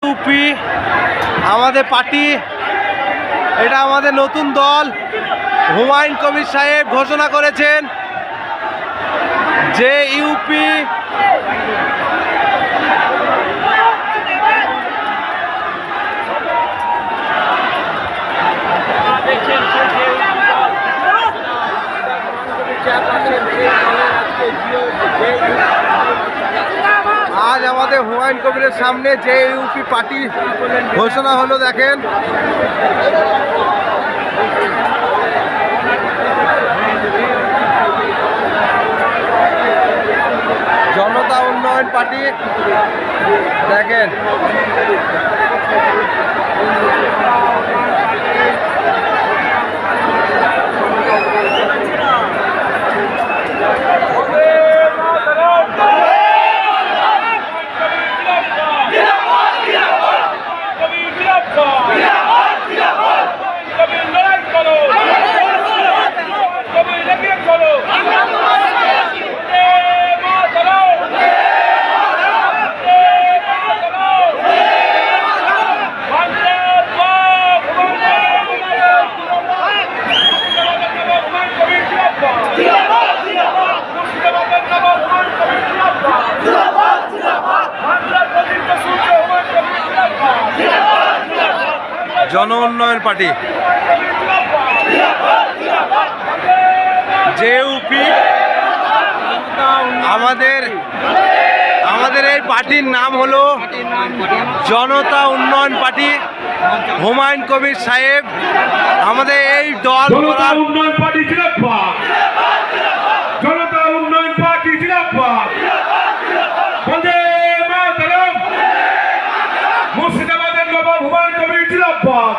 UP আমাদের party, এটা আমাদের নতুন দল। হুমায়ুন কবির সাহেব ঘোষণা করেছেন যে ইউপি আজ আমাদের হুমায়ুন কবিরের সামনে যে ইউপি পার্টি ঘোষণা হলো, দেখেন জনতা উন্নয়ন পার্টি। দেখেন জন উন্নয়ন পার্টি যে ইউপি আমাদের এই পার্টির নাম হলো জনতা উন্নয়ন পার্টি। হুমায়ুন কবির সাহেব আমাদের এই দল উন্নয়ন পার্টি জিন্দাবাদ, জনতা উন্নয়ন পার্টি জিন্দাবাদ, বন্দে মাতরম, মুর্শিদাবাদের নবাব হুমায়ুন কবির জিন্দাবাদ।